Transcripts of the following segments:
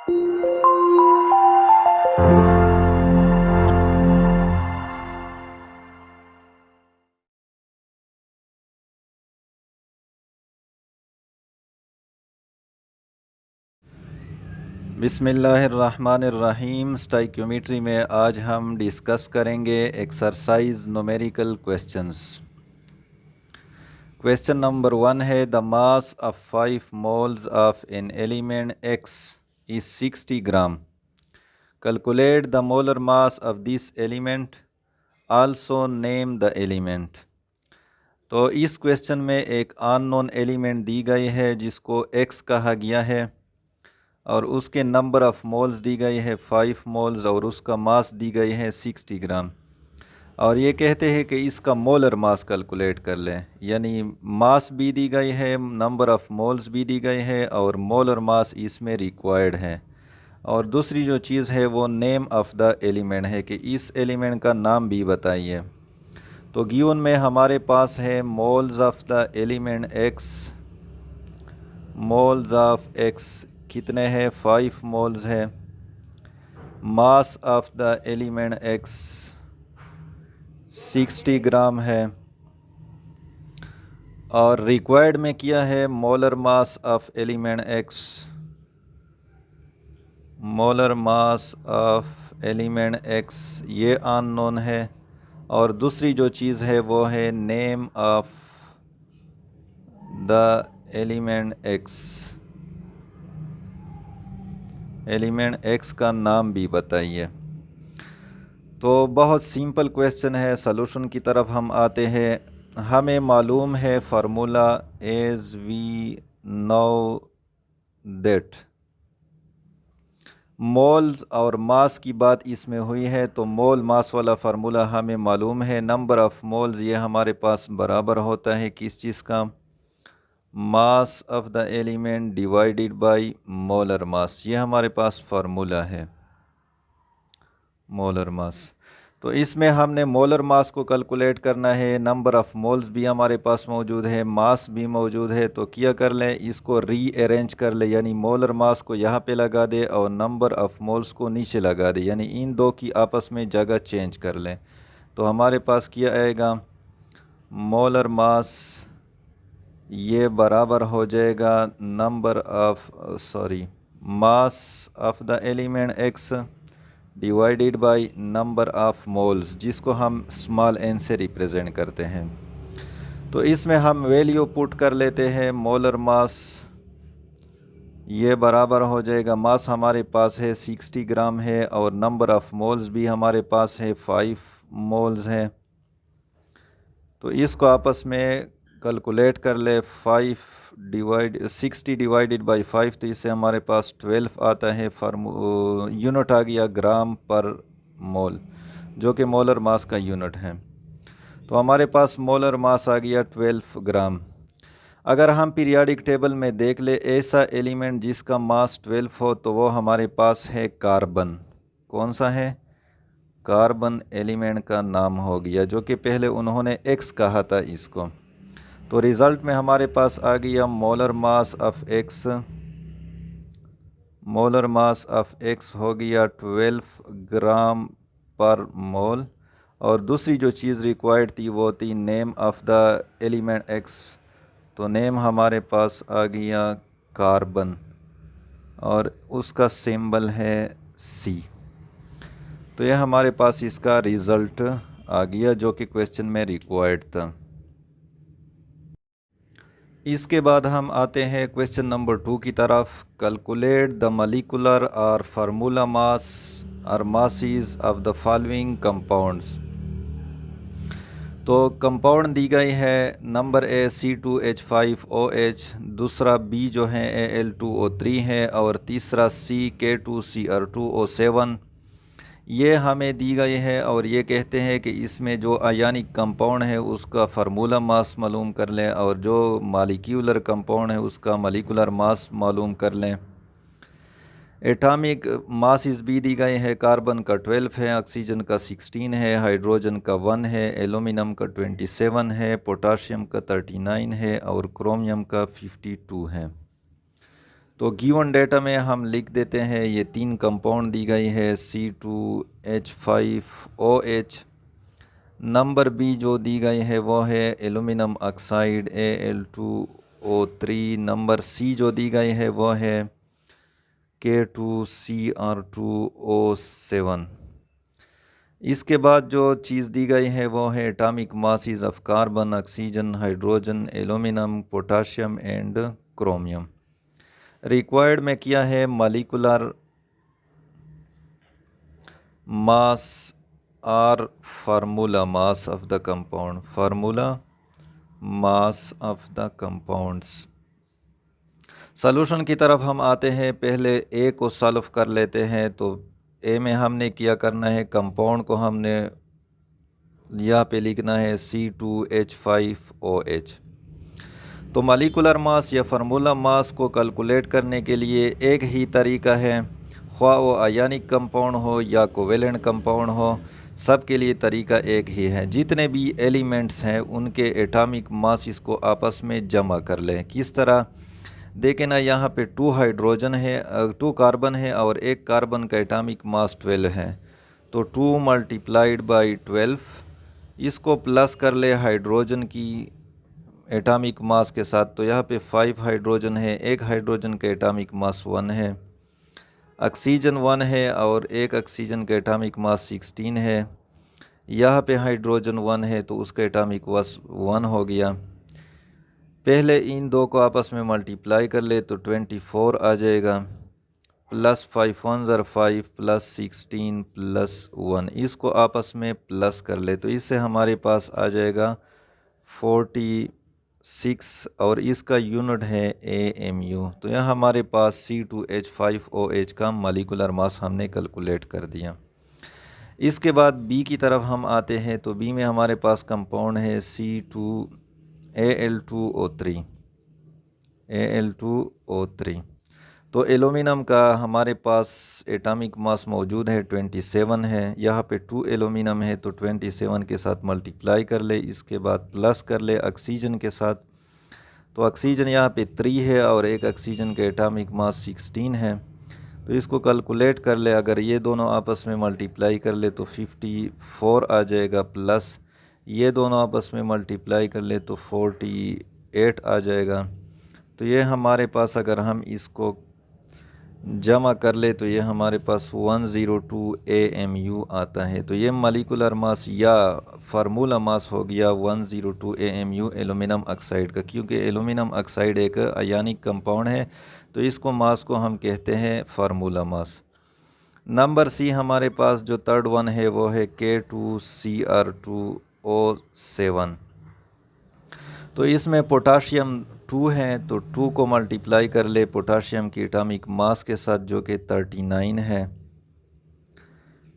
बिस्मिल्लाहिर्रहमानिर्रहीम। स्टोइकियोमेट्री में आज हम डिस्कस करेंगे exercise numerical questions. Question number 1 है the mass of 5 moles of an element X is 60 gram. Calculate the molar mass of this element, also name the element. तो इस question में एक अननोन एलिमेंट दी गई है जिसको X कहा गया है और उसके नंबर ऑफ़ मोल्स दी गई है 5 मोल्स और उसका मास दी गई है 60 ग्राम। और ये कहते हैं कि इसका मोलर मास कैलकुलेट कर लें, यानी मास भी दी गई है, नंबर ऑफ़ मोल्स भी दी गई है और मोलर मास इसमें रिक्वायर्ड है। और दूसरी जो चीज़ है वो नेम ऑफ़ द एलिमेंट है कि इस एलिमेंट का नाम भी बताइए। तो गिवन में हमारे पास है moles of the element X, moles of X कितने हैं? 5 मोल्स है। Mass of the element X 60 ग्राम है और रिक्वायर्ड में किया है molar mass of element X, molar mass of element X ये अननोन है। और दूसरी जो चीज़ है वो है name of the element X, element X का नाम भी बताइए। तो बहुत सिंपल क्वेश्चन है, सॉल्यूशन की तरफ हम आते हैं। हमें मालूम है formula as we know that moles और मास की बात इसमें हुई है, तो मोल मास वाला फार्मूला हमें मालूम है। नंबर ऑफ़ मोल्स ये हमारे पास बराबर होता है किस चीज़ का? Mass of the element divided by molar mass. ये हमारे पास फार्मूला है मोलर मास। तो इसमें हमने मोलर मास को कैलकुलेट करना है, नंबर ऑफ़ मोल्स भी हमारे पास मौजूद है, मास भी मौजूद है। तो क्या कर लें, इसको रीअरेंज कर ले, यानी मोलर मास को यहाँ पे लगा दे और नंबर ऑफ़ मोल्स को नीचे लगा दे, यानी इन दो की आपस में जगह चेंज कर लें। तो हमारे पास क्या आएगा? मोलर मास ये बराबर हो जाएगा number of mass of the element X divided by number of moles, जिसको हम स्मॉल n से रिप्रेजेंट करते हैं। तो इसमें हम वैल्यू पुट कर लेते हैं। मोलर मास ये बराबर हो जाएगा, मास हमारे पास है 60 ग्राम है और नंबर ऑफ़ मोल्स भी हमारे पास है 5 मोल्स है। तो इसको आपस में कैलकुलेट कर ले, 60 डिवाइडेड बाई 5, तो इससे हमारे पास 12 आता है। यूनिट आ गया ग्राम पर मोल, जो कि मोलर मास का यूनिट है। तो हमारे पास मोलर मास आ गया 12 ग्राम। अगर हम पीरियाडिक टेबल में देख ले ऐसा एलिमेंट जिसका मास 12 हो, तो वो हमारे पास है कार्बन। कौन सा है? कार्बन एलिमेंट का नाम हो गया, जो कि पहले उन्होंने X कहा था इसको। तो रिज़ल्ट में हमारे पास आ गया molar mass of X, molar mass of X हो गया 12 ग्राम पर मोल। और दूसरी जो चीज़ रिक्वायर्ड थी वो थी name of the element X। तो नेम हमारे पास आ गया कार्बन और उसका सिंबल है C। तो यह हमारे पास इसका रिज़ल्ट आ गया, जो कि क्वेश्चन में रिक्वायर्ड था। इसके बाद हम आते हैं क्वेश्चन नंबर 2 की तरफ। कैलकुलेट द मॉलिक्यूलर और फार्मूला मास और masses of the following compounds. तो कंपाउंड दी गई है, नंबर A C2H5OH, दूसरा B जो है Al2O3 है और तीसरा C K2Cr2O7 ये हमें दी गई है। और ये कहते हैं कि इसमें जो आयनिक कंपाउंड है उसका फार्मूला मास मालूम कर लें और जो मॉलिक्यूलर कंपाउंड है उसका मॉलिक्यूलर मास मालूम कर लें। एटॉमिक मासेस भी दी गए हैं, कार्बन का 12 है, ऑक्सीजन का 16 है, हाइड्रोजन का 1 है, एल्यूमिनियम का 27 है, पोटाशियम का 39 है और क्रोमियम का 52 है। तो गिवन डेटा में हम लिख देते हैं ये 3 कंपाउंड दी गई है C2H5OH। नंबर बी जो दी गई है वो है aluminium oxide Al2O3। Number C जो दी गई है वो है K2Cr2O7। इसके बाद जो चीज़ दी गई है वो है atomic masses of carbon, oxygen, hydrogen, aluminium, potassium and chromium. Required में किया है मॉलिक्यूलर मास और formula mass of the compound, formula mass of the compounds. Solution की तरफ हम आते हैं, पहले ए को सॉल्व कर लेते हैं। तो ए में हमने क्या करना है, कंपाउंड को हमने यहाँ पे लिखना है C2H5OH। तो मॉलिक्यूलर मास या फार्मूला मास को कैलकुलेट करने के लिए एक ही तरीका है, ख्वाह वो आयनिक कंपाउंड हो या कोवेलेंट कंपाउंड हो, सब के लिए तरीका एक ही है। जितने भी एलिमेंट्स हैं उनके एटॉमिक मास को आपस में जमा कर लें। किस तरह देखें ना, यहाँ पे 2 हाइड्रोजन है, 2 कार्बन है और एक कार्बन का एटॉमिक मास 12 है। तो 2 मल्टीप्लाइड बाई 12, इसको प्लस कर ले हाइड्रोजन की एटॉमिक मास के साथ। तो यहाँ पे 5 हाइड्रोजन है, एक हाइड्रोजन का एटॉमिक मास 1 है, ऑक्सीजन 1 है और एक ऑक्सीजन का एटॉमिक मास 16 है। यहाँ पे हाइड्रोजन 1 है तो उसका एटॉमिक मास 1 हो गया। पहले इन दो को आपस में मल्टीप्लाई कर ले तो 24 आ जाएगा, प्लस 5 1 ज़र 5 प्लस 16 प्लस 1, इसको आपस में प्लस कर ले तो इससे हमारे पास आ जाएगा 46 और इसका यूनिट है AMU। तो यह हमारे पास C2H5OH का मॉलिक्यूलर मास हमने कैलकुलेट कर दिया। इसके बाद बी की तरफ हम आते हैं। तो बी में हमारे पास कंपाउंड है Al2O3। तो एल्यूमिनियम का हमारे पास एटॉमिक मास मौजूद है 27 है। यहाँ पे 2 एल्यूमिनियम है तो 27 के साथ मल्टीप्लाई कर ले, इसके बाद प्लस कर ले ऑक्सीजन के साथ। तो ऑक्सीजन यहाँ पे 3 है और एक ऑक्सीजन का एटॉमिक मास 16 है। तो इसको कैलकुलेट कर ले, अगर ये दोनों आपस में मल्टीप्लाई कर ले तो 54 आ जाएगा, प्लस ये दोनों आपस में मल्टीप्लाई कर ले तो 48 आ जाएगा। तो ये हमारे पास अगर हम इसको जमा कर ले तो ये हमारे पास 102 AMU आता है। तो ये मॉलिक्यूलर मास या फार्मूला मास हो गया 102 AMU एल्यूमिनियम ऑक्साइड का, क्योंकि एल्यूमिनियम ऑक्साइड एक आयनिक कंपाउंड है तो इसको मास को हम कहते हैं फार्मूला मास। नंबर सी हमारे पास जो थर्ड वन है वो है K2Cr2O7। तो इसमें पोटाशियम 2 है तो 2 को मल्टीप्लाई कर ले पोटाशियम की एटॉमिक मास के साथ जो कि 39 है,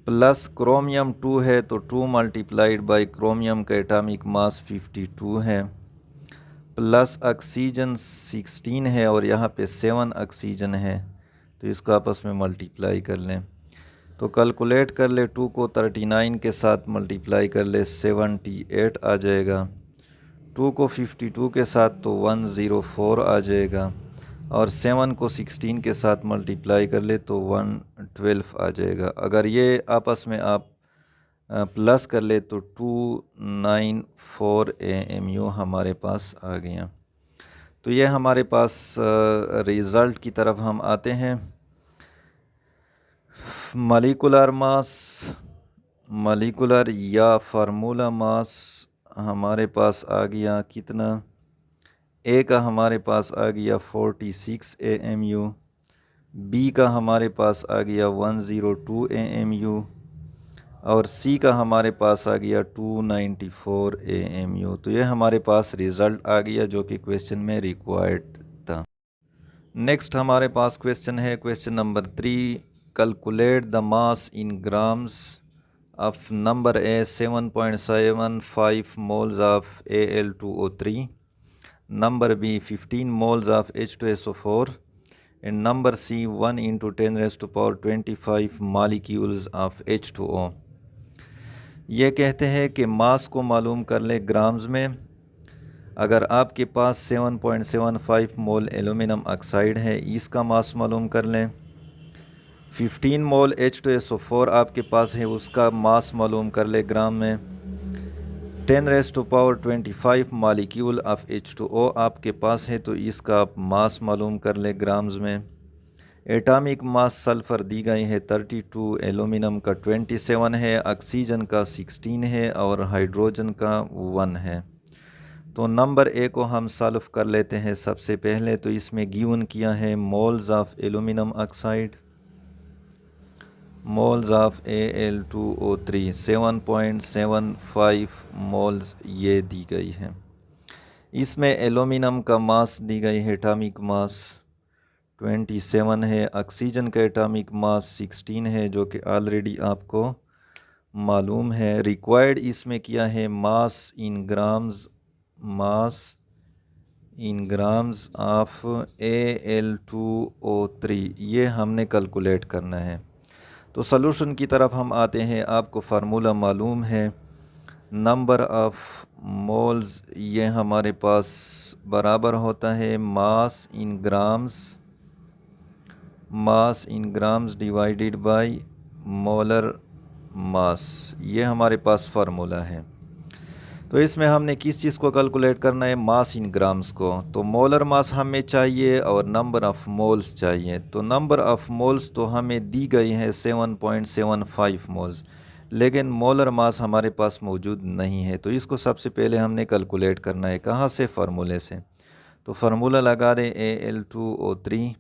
प्लस क्रोमियम 2 है तो 2 मल्टीप्लाइड बाई क्रोमियम का एटॉमिक मास 52 है, प्लस ऑक्सीजन 16 है और यहाँ पे 7 ऑक्सीजन है तो इसको आपस में मल्टीप्लाई कर लें। तो कैलकुलेट कर ले, 2 को 39 के साथ मल्टीप्लाई कर ले 78 आ जाएगा, 2 को 52 के साथ तो 104 आ जाएगा और 7 को 16 के साथ मल्टीप्लाई कर ले तो 112 आ जाएगा। अगर ये आपस में आप प्लस कर ले तो 294 AMU हमारे पास आ गया। तो ये हमारे पास रिज़ल्ट की तरफ हम आते हैं। मॉलिक्यूलर मास, मॉलिक्यूलर या फार्मूला मास हमारे पास आ गया कितना, ए का हमारे पास आ गया 46 AMU, बी का हमारे पास आ गया 102 AMU और सी का हमारे पास आ गया 294 AMU। तो ये हमारे पास रिज़ल्ट आ गया जो कि क्वेश्चन में रिक्वायर्ड था। नेक्स्ट हमारे पास क्वेश्चन है, question number 3, calculate the mass in grams of number A 7.75 moles of Al2O3, number B 15 moles of H2SO4 and number C 1 into 10 raised to power 25 molecules of H2O। ये कहते हैं कि मास को मालूम कर ले ग्राम्स में अगर आपके पास 7.75 मोल एल्यूमिनियम ऑक्साइड है, इसका मास मालूम कर लें। 15 मोल H2SO4 आपके पास है, उसका मास मालूम कर ले ग्राम में। 10⁻25 मालिक्यूल ऑफ H2O आपके पास है, तो इसका आप मास मालूम कर ले ग्राम्स में। एटॉमिक मास सल्फ़र दी गई है 32, एल्यूमिनियम का 27 है, ऑक्सीजन का 16 है और हाइड्रोजन का 1 है। तो नंबर ए को हम सॉल्व कर लेते हैं सबसे पहले। तो इसमें गिवन किया है moles of aluminium oxide, moles of Al2O3 7.75 moles ये दी गई है। इसमें एल्यूमिनियम का मास दी गई है, एटॉमिक मास 27 है, ऑक्सीजन का एटॉमिक मास 16 है, जो कि ऑलरेडी आपको मालूम है। रिक्वायर्ड इसमें किया है mass in grams, mass in grams of Al2O3, ये हमने कैलकुलेट करना है। तो सॉल्यूशन की तरफ हम आते हैं। आपको फार्मूला मालूम है, नंबर ऑफ मोल्स ये हमारे पास बराबर होता है mass in grams, mass in grams divided by molar mass, ये हमारे पास फार्मूला है। तो इसमें हमने किस चीज़ को कैलकुलेट करना है, मास इन ग्राम्स को। तो मोलर मास हमें चाहिए और नंबर ऑफ़ मोल्स चाहिए। तो नंबर ऑफ़ मोल्स तो हमें दी गई है 7.75 मोल्स, लेकिन मोलर मास हमारे पास मौजूद नहीं है। तो इसको सबसे पहले हमने कैलकुलेट करना है, कहाँ से, फार्मूले से। तो फार्मूला लगा दें Al2O3,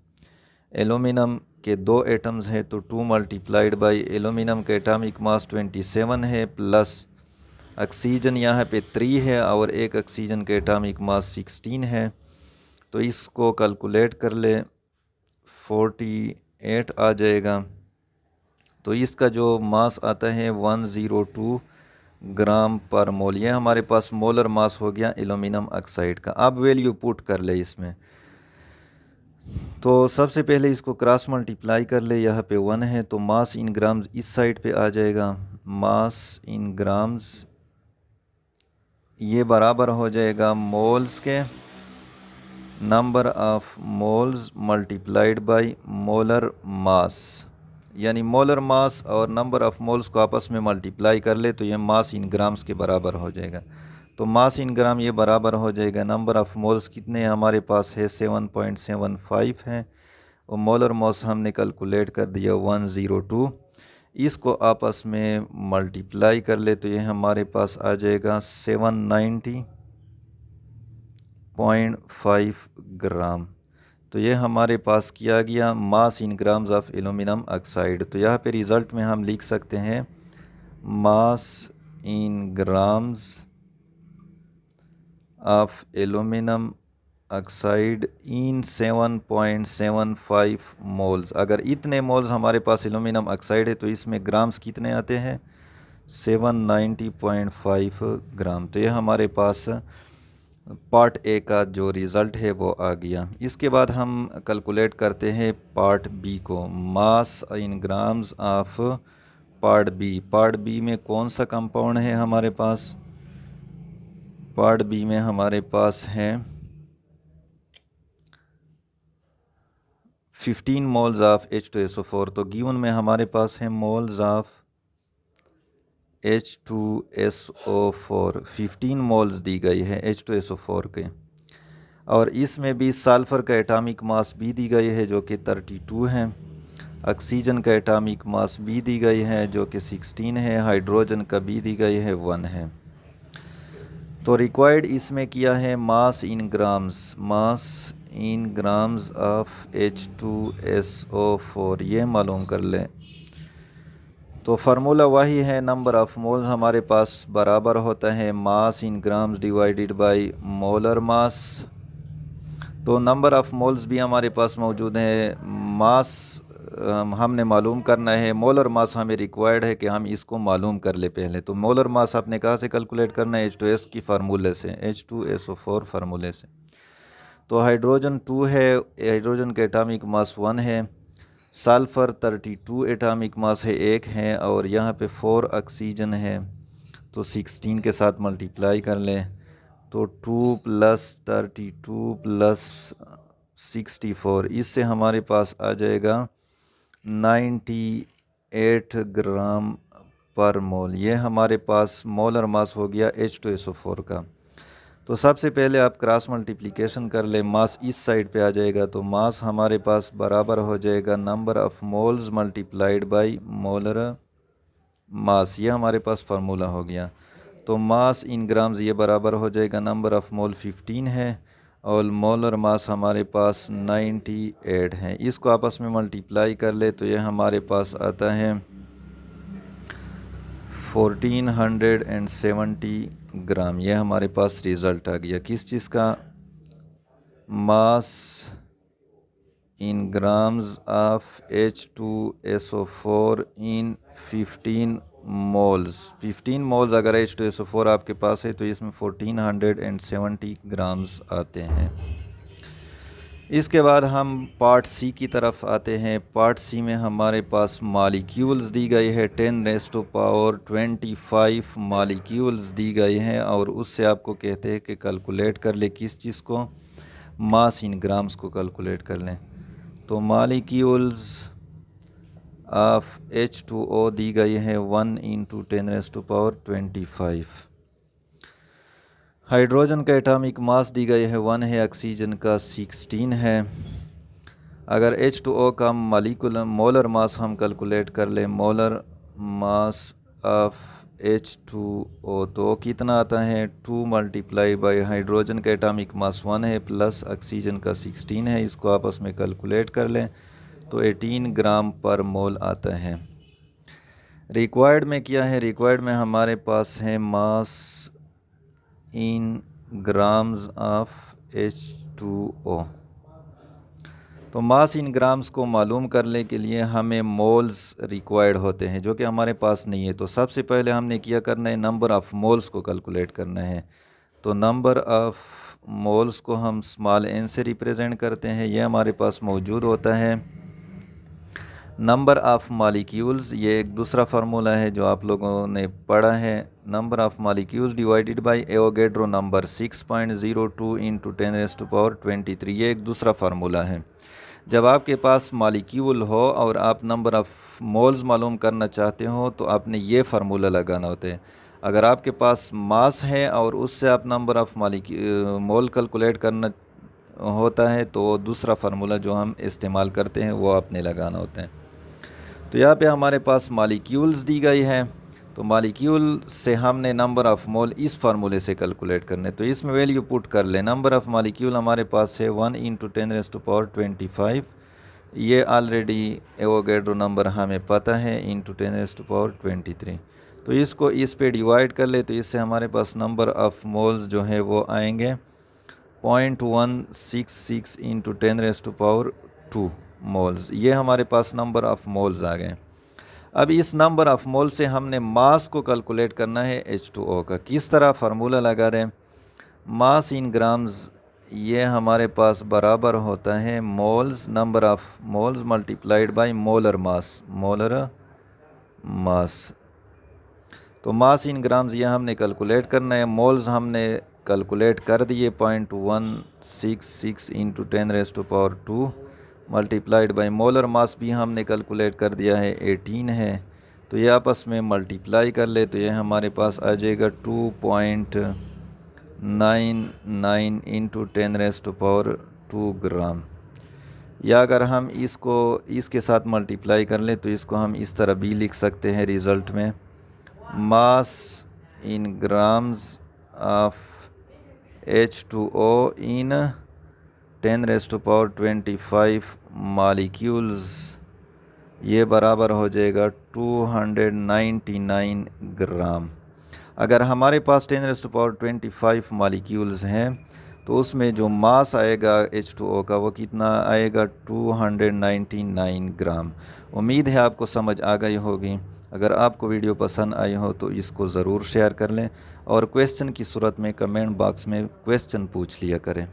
एल्यूमिनियम के 2 एटम्स हैं, तो 2 मल्टीप्लाइड बाई एल्यूमिनियम का एटॉमिक मास 27 है, प्लस ऑक्सीजन यहाँ पे 3 है और एक ऑक्सीजन का एटॉमिक मास 16 है। तो इसको कैलकुलेट कर ले, 48 आ जाएगा। तो इसका जो मास आता है 102 ग्राम पर मोल, ये हमारे पास मोलर मास हो गया एल्यूमिनियम ऑक्साइड का। अब वैल्यू पुट कर ले इसमें। तो सबसे पहले इसको क्रॉस मल्टीप्लाई कर ले, यहाँ पे 1 है, तो मास इन ग्राम्स इस साइड पे आ जाएगा। मास इन ग्राम्स ये बराबर हो जाएगा मोल्स के number of moles multiplied by molar मास, यानी मोलर मास और नंबर ऑफ मोल्स को आपस में मल्टीप्लाई कर ले तो ये मास इन ग्राम्स के बराबर हो जाएगा। तो मास इन ग्राम ये बराबर हो जाएगा, नंबर ऑफ़ मोल्स कितने हमारे पास है 7.75 है, और मोलर मास हमने कैलकुलेट कर दिया 102। इसको आपस में मल्टीप्लाई कर ले तो ये हमारे पास आ जाएगा 790.5 ग्राम। तो ये हमारे पास किया गया mass in grams of aluminium oxide. तो यहाँ पे रिज़ल्ट में हम लिख सकते हैं mass in grams of aluminium oxide in 7.75 moles. अगर इतने मोल्स हमारे पास एल्यूमिनियम ऑक्साइड है तो इसमें ग्राम्स कितने आते हैं, 790.5 ग्राम। तो ये हमारे पास पार्ट ए का जो रिज़ल्ट है वो आ गया। इसके बाद हम कैलकुलेट करते हैं पार्ट बी को, mass in grams of part B. Part B में कौन सा कंपाउंड है हमारे पास, पार्ट बी में हमारे पास है 15 मोल्स ऑफ H2SO4। तो गिवन में हमारे पास है मोल्स ऑफ H2SO4, 15 मोल्स दी गई है H2SO4 के, और इसमें भी सल्फ़र का एटॉमिक मास भी दी गई है जो कि 32 है, ऑक्सीजन का एटॉमिक मास भी दी गई है जो कि 16 है, हाइड्रोजन का भी दी गई है 1 है। तो रिक्वायर्ड इसमें किया है mass in grams, mass in grams of H2SO4 ये मालूम कर लें। तो फार्मूला वही है, नंबर ऑफ़ मोल्स हमारे पास बराबर होता है mass in grams divided by molar mass. तो नंबर ऑफ़ मोल्स भी हमारे पास मौजूद है, मास हमने मालूम करना है, मोलर मास हमें रिक्वायर्ड है कि हम इसको मालूम कर ले पहले। तो मोलर मास आपने कहाँ से कैलकुलेट करना है, H2S की फार्मूले से, H2SO4 फार्मूले से। तो हाइड्रोजन 2 है, हाइड्रोजन का एटॉमिक मास 1 है, सल्फ़र 32 एटॉमिक मास है 1 है, और यहाँ पे 4 ऑक्सीजन है, तो 16 के साथ मल्टीप्लाई कर लें तो 2 + 32 + 64, इससे हमारे पास आ जाएगा 98 ग्राम पर मोल। ये हमारे पास मोलर मास हो गया H2SO4 का। तो सबसे पहले आप क्रॉस मल्टीप्लिकेशन कर ले, मास इस साइड पे आ जाएगा, तो मास हमारे पास बराबर हो जाएगा number of moles multiplied by molar mass. ये हमारे पास फार्मूला हो गया। तो मास इन ग्राम्स ये बराबर हो जाएगा नंबर ऑफ मोल 15 है और मोलर मास हमारे पास 98 है। इसको आपस में मल्टीप्लाई कर ले तो ये हमारे पास आता है 1470 ग्राम। ये हमारे पास रिज़ल्ट आ गया किस चीज़ का, mass in grams of H2SO4 in 15 moles. 15 moles अगर H2SO4 आपके पास है तो इसमें 1470 ग्राम्स आते हैं। इसके बाद हम पार्ट सी की तरफ आते हैं। पार्ट सी में हमारे पास मालिक्यूल्स दी गई है, 10⁻25 मालिक्यूल्स दी गई हैं और उससे आपको कहते हैं कि कैलकुलेट कर ले किस चीज़ को, मास इन ग्राम्स को कैलकुलेट कर लें। तो मालिक्यूल्स ऑफ H2O दी गई है 1 × 10⁻25। हाइड्रोजन का एटॉमिक मास दी गई है 1 है, ऑक्सीजन का 16 है। अगर H2O का मॉलिक्यूलर मोलर मास हम कैलकुलेट कर लें, मोलर मास ऑफ H2O, तो कितना आता है 2 × हाइड्रोजन का एटॉमिक मास 1 है प्लस ऑक्सीजन का 16 है। इसको आपस में कैलकुलेट कर लें तो 18 ग्राम पर मोल आता है। रिक्वायर्ड में क्या है, रिक्वायर्ड में हमारे पास है mass in grams of H2O। तो मास इन ग्राम्स को मालूम करने के लिए हमें मोल्स रिक्वायर्ड होते हैं जो कि हमारे पास नहीं है। तो सबसे पहले हमने क्या करना है, नंबर ऑफ़ मोल्स को कैलकुलेट करना है। तो नंबर ऑफ़ मोल्स को हम स्मॉल n से रिप्रेजेंट करते हैं, ये हमारे पास मौजूद होता है। नंबर ऑफ़ मॉलिक्यूल्स, ये एक दूसरा फार्मूला है जो आप लोगों ने पढ़ा है। Number of molecules divided by Avogadro number 6.02 × 10⁻23, ये एक दूसरा फार्मूला है। जब आपके पास मॉलिक्यूल हो और आप नंबर ऑफ़ मोल्स मालूम करना चाहते हो तो आपने ये फार्मूला लगाना होता है। अगर आपके पास मास है और उससे आप नंबर ऑफ़ मोल कैलकुलेट करना होता है तो दूसरा फार्मूला जो हम इस्तेमाल करते हैं वो आपने लगाना होता है। तो यहाँ पे हमारे पास मॉलिक्यूल्स दी गई है, तो मॉलिक्यूल से हमने नंबर ऑफ़ मोल इस फार्मूले से कैलकुलेट करने, तो इसमें वैल्यू पुट कर ले। नंबर ऑफ़ मॉलिक्यूल हमारे पास है 1 × 10⁻25, ये ऑलरेडी एवोगैड्रो नंबर हमें पता है, × 10⁻23। तो इसको इस पे डिवाइड कर ले तो इससे हमारे पास नंबर ऑफ़ मोल्स जो है वो आएंगे 0.166 × 10⁻2 मोल्स। ये हमारे पास नंबर ऑफ़ मोल्स आ गए। अब इस नंबर ऑफ़ मोल से हमने मास को कैलकुलेट करना है H2O का। किस तरह फार्मूला लगा दें, मास इन ग्राम्स ये हमारे पास बराबर होता है moles, number of moles multiplied by molar mass, molar mass. तो मास इन ग्राम्स ये हमने कैलकुलेट करना है। मोल्स हमने कैलकुलेट कर दिए 0.166 × 10⁻2 मल्टीप्लाइड बाय मोलर मास भी हमने कैलकुलेट कर दिया है 18 है। तो ये आपस में मल्टीप्लाई कर ले तो ये हमारे पास आ जाएगा 2.99 × 10⁻2 ग्राम। या अगर हम इसको इसके साथ मल्टीप्लाई कर लें तो इसको हम इस तरह भी लिख सकते हैं रिज़ल्ट में, mass in grams of H2O in 10⁻25 molecules, ये बराबर हो जाएगा 299 ग्राम। अगर हमारे पास 10⁻25 मॉलिक्यूल्स हैं तो उसमें जो मास आएगा H2O का वो कितना आएगा 299 ग्राम। उम्मीद है आपको समझ आ गई होगी। अगर आपको वीडियो पसंद आई हो तो इसको ज़रूर शेयर कर लें और क्वेश्चन की सूरत में कमेंट बॉक्स में क्वेश्चन पूछ लिया करें।